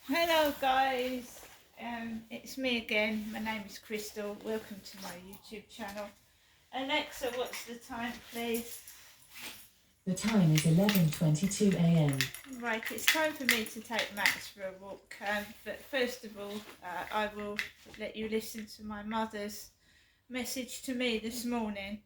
Hello guys, it's me again. My name is Crystal. Welcome to my YouTube channel. Alexa, what's the time please? The time is 11:22 a.m. Right, it's time for me to take Max for a walk. But first of all, I will let you listen to my mother's message to me this morning.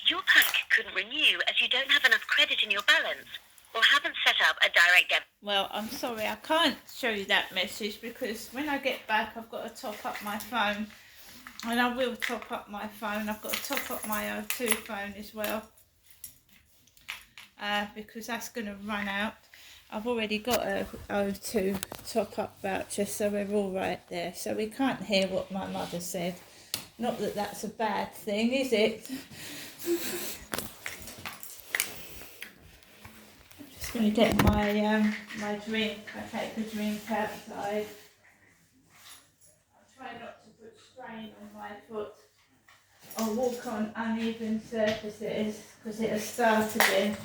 Your pack couldn't renew as you don't have enough credit in your balance or haven't set up a direct debit. Well, I'm sorry, I can't show you that message because when I get back, I've got to top up my phone. And I will top up my phone. I've got to top up my O2 phone as well. Because that's going to run out. I've already got a O2 top up voucher, so we're all right there. So we can't hear what my mother said. Not that that's a bad thing, is it? I'm just going to get my my drink. I take the drink outside. I'll try not to put strain on my foot or walk on uneven surfaces because it'll start again.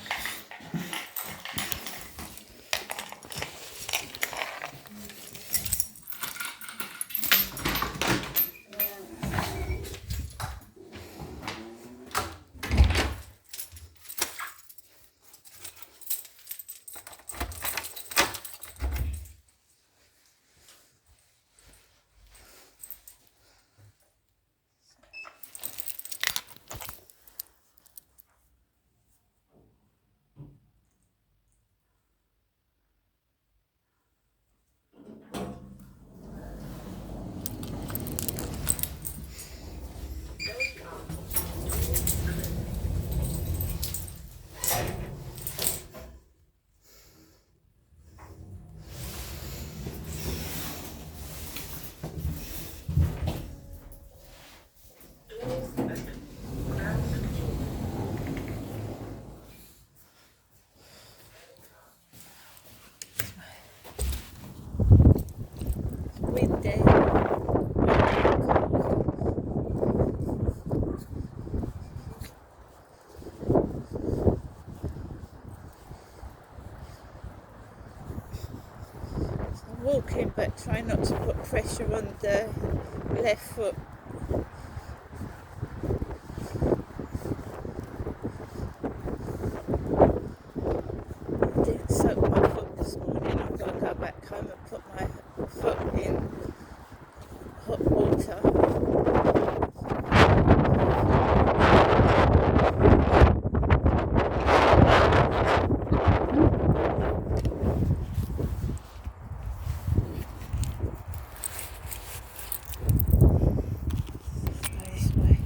Windy. Walking, but try not to put pressure on the left foot. I did soak my foot this morning. I've got to go back home and put my foot in hot water. This way.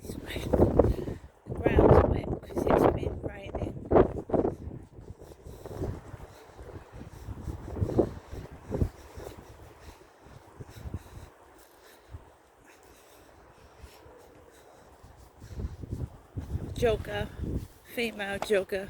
This way. The ground's wet because it's been raining. Jogger, female jogger.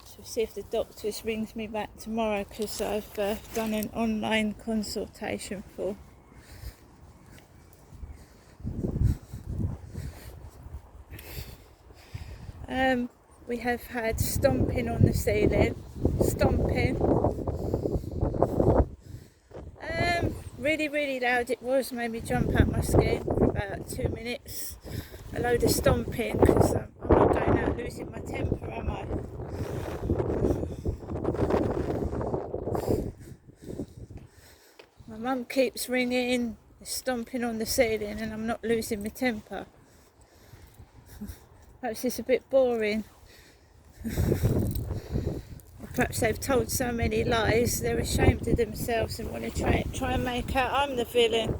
So see if the doctor rings me back tomorrow because I've done an online consultation for. We have had stomping on the ceiling. Stomping. Really loud it was, made me jump out my skin for about 2 minutes. A load of stomping, because I'm not going out losing my temper, am I? My mum keeps ringing, stomping on the ceiling, and I'm not losing my temper. Perhaps it's a bit boring. Or perhaps they've told so many lies, they're ashamed of themselves and want to try and make out I'm the villain.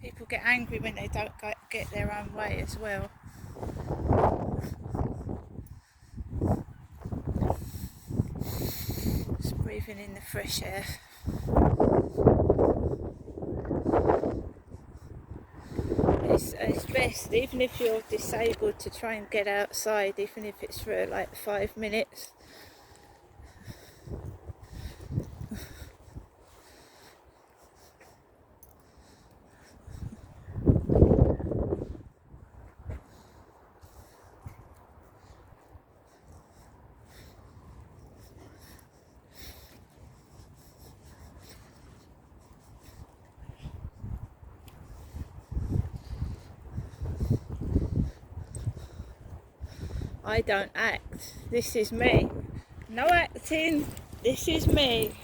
People get angry when they don't get their own way as well. Just breathing in the fresh air. It's best, even if you're disabled, to try and get outside, even if it's for like 5 minutes. I don't act. This is me. No acting. This is me.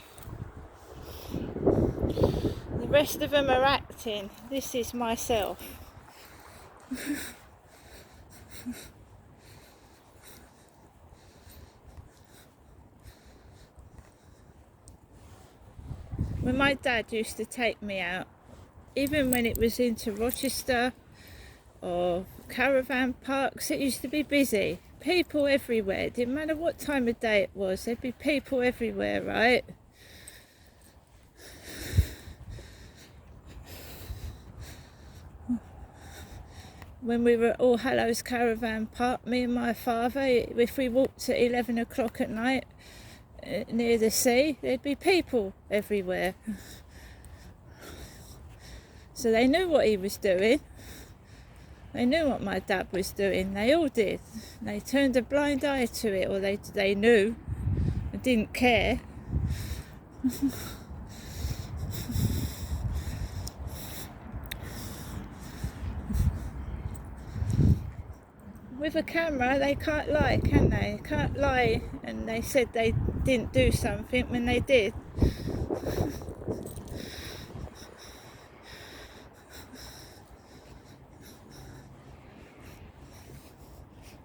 The rest of them are acting. This is myself. When my dad used to take me out, even when it was into Rochester or caravan parks, it used to be busy. People everywhere. It didn't matter what time of day it was, there'd be people everywhere, right? When we were at All Hallows Caravan Park, me and my father, if we walked at 11 o'clock at night near the sea, there'd be people everywhere. So they knew what he was doing. They knew what my dad was doing. They all did. They turned a blind eye to it, or they knew and didn't care. With a camera, they can't lie, can they? Can't lie, and they said they didn't do something when they did.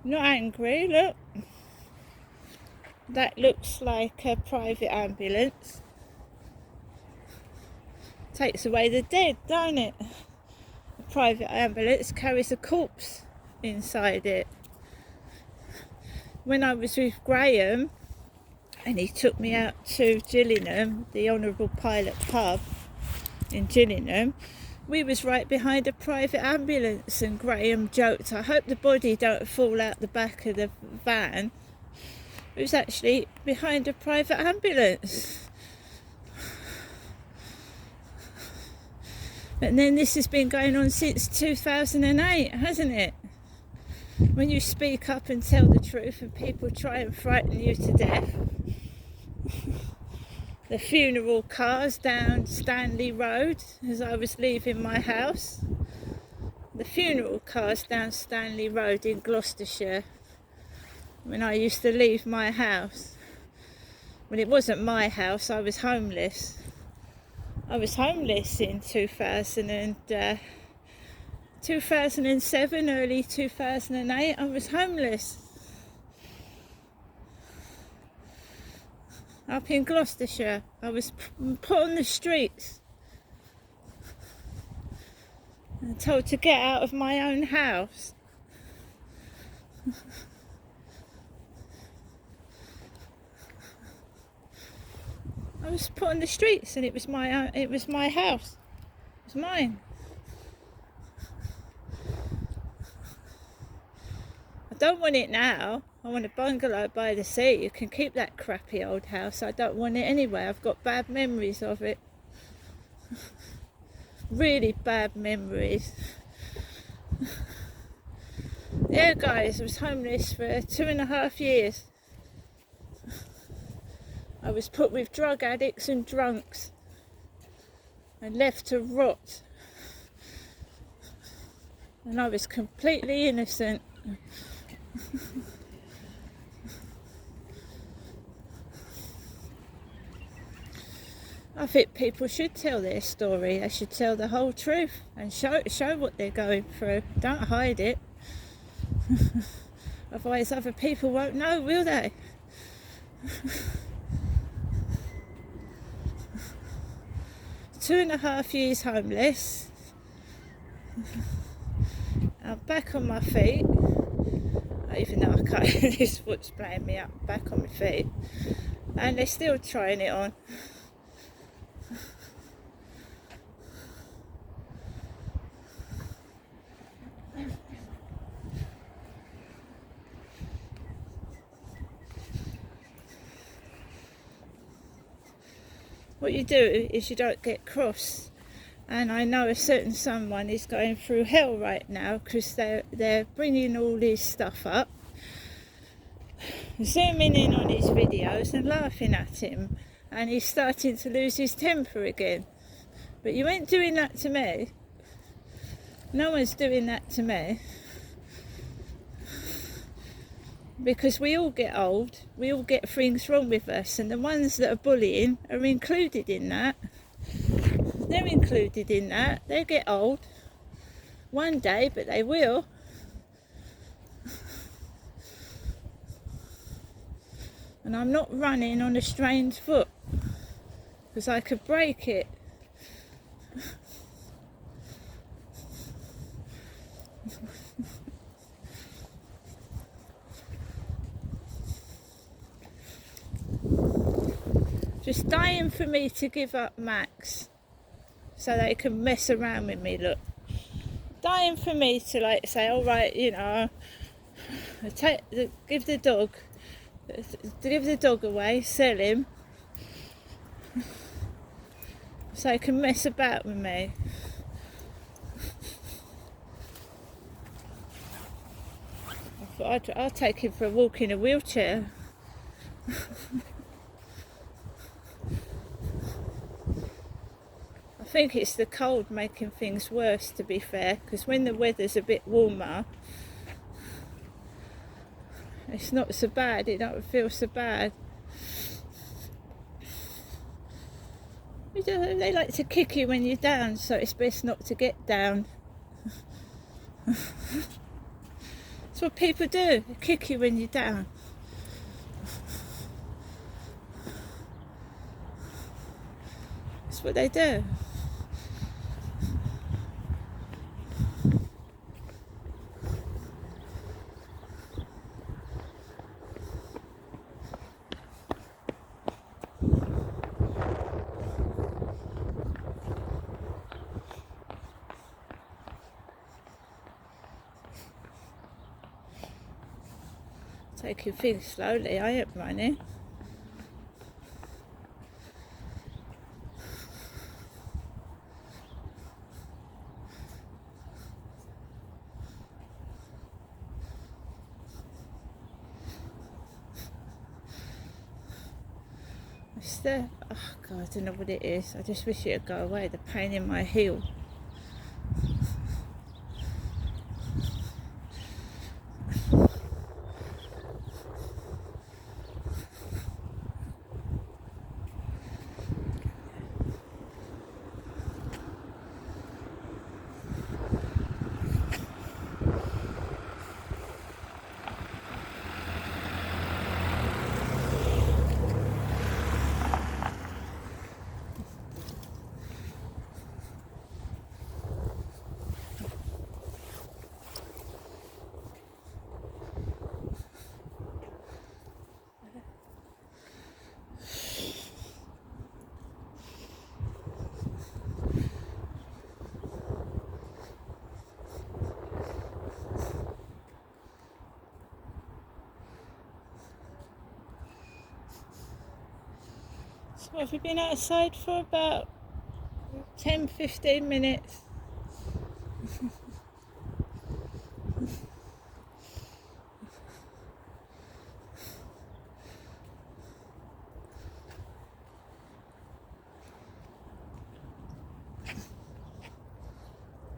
Not angry, look. That looks like a private ambulance. Takes away the dead, don't it? A private ambulance carries a corpse inside it. When I was with Graham and he took me out to Gillingham, the Honourable Pilot pub in Gillingham, we was right behind a private ambulance, and Graham joked, I hope the body don't fall out the back of the van. It was actually behind a private ambulance. And then this has been going on since 2008, hasn't it? When you speak up and tell the truth and people try and frighten you to death. The funeral cars down Stanley Road as I was leaving my house. The funeral cars down Stanley Road in Gloucestershire when I used to leave my house. When it wasn't my house, I was homeless. I was homeless in 2007, early 2008, I was homeless. Up in Gloucestershire, I was put on the streets and told to get out of my own house. I was put on the streets, and it was my house. It was mine. I don't want it now. I want a bungalow by the sea. You can keep that crappy old house. I don't want it anyway. I've got bad memories of it. Really bad memories. Yeah, guys, I was homeless for 2.5 years. I was put with drug addicts and drunks and left to rot. And I was completely innocent. I think people should tell their story. They should tell the whole truth and show what they're going through. Don't hide it. Otherwise other people won't know, will they? 2.5 years homeless. I'm back on my feet. Even though I can't, this foot's playing me up. Back on my feet. And they're still trying it on. What you do is you don't get cross. And I know a certain someone is going through hell right now because they're bringing all this stuff up, zooming in on his videos and laughing at him, and he's starting to lose his temper again. But you ain't doing that to me. No one's doing that to me. Because we all get old, we all get things wrong with us, and the ones that are bullying are included in that. They're included in that. They get old one day, but they will. And I'm not running on a strained foot because I could break it. Just dying for me to give up Max so they can mess around with me, look. Dying for me to like say, all right, you know, give the dog away, sell him, so they can mess about with me. I thought I'll take him for a walk in a wheelchair. I think it's the cold making things worse, to be fair, because when the weather's a bit warmer, it's not so bad, it don't feel so bad. They like to kick you when you're down, so it's best not to get down. That's what people do, they kick you when you're down. That's what they do. Taking things slowly, I ain't running. It's the, oh God, I don't know what it is. I just wish it would go away, the pain in my heel. What, we've been outside for about 10-15 minutes.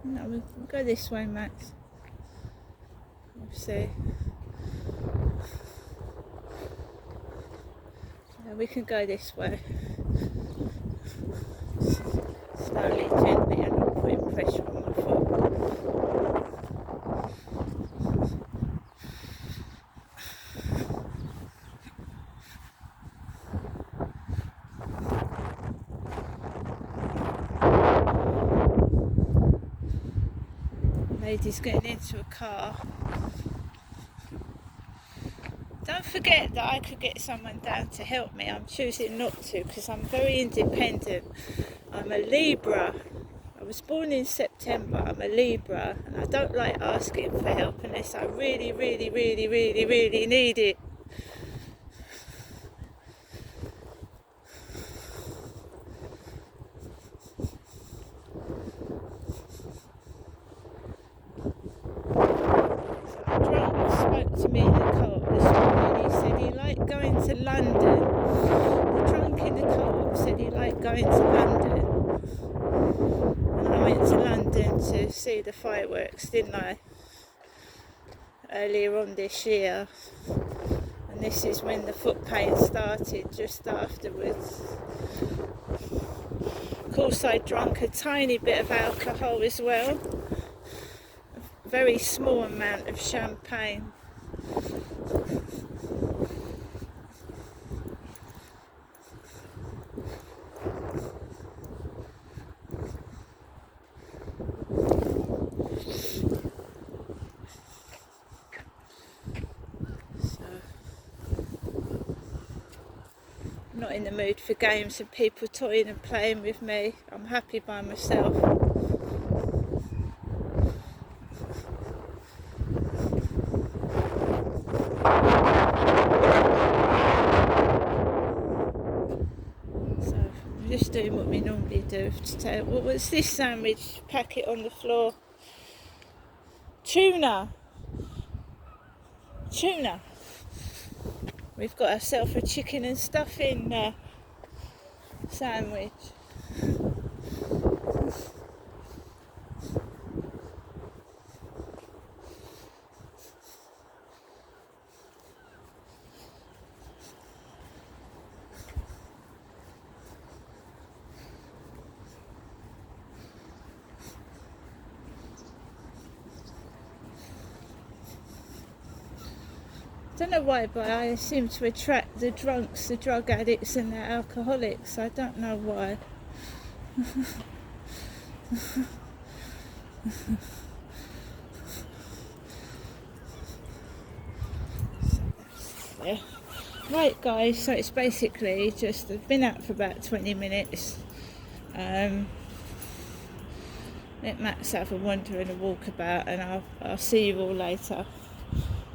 No, we'll go this way, Max. We'll see. No, we can go this way. Slowly, gently, and not putting pressure on my foot. Lady's getting into a car. Don't forget that I could get someone down to help me. I'm choosing not to because I'm very independent. I'm a Libra. I was born in September. I'm a Libra and I don't like asking for help unless I really, really, really, really, really need it. Spoke to me in the co-op this morning. He said he liked going to London. The drunk in the co-op said he liked going to London. And I went to London to see the fireworks, didn't I? Earlier on this year. And this is when the foot pain started, just afterwards. Of course, I drank a tiny bit of alcohol as well. A very small amount of champagne. Not in the mood for games and people toying and playing with me. I'm happy by myself. So I'm just doing what we normally do. What was this sandwich packet on the floor? Tuna. Tuna. We've got ourselves a chicken and stuffing sandwich. I don't know why, but I seem to attract the drunks, the drug addicts and the alcoholics. I don't know why. Yeah. Right guys, so it's basically just, I've been out for about 20 minutes. Let Max have a wander and a walkabout and I'll see you all later.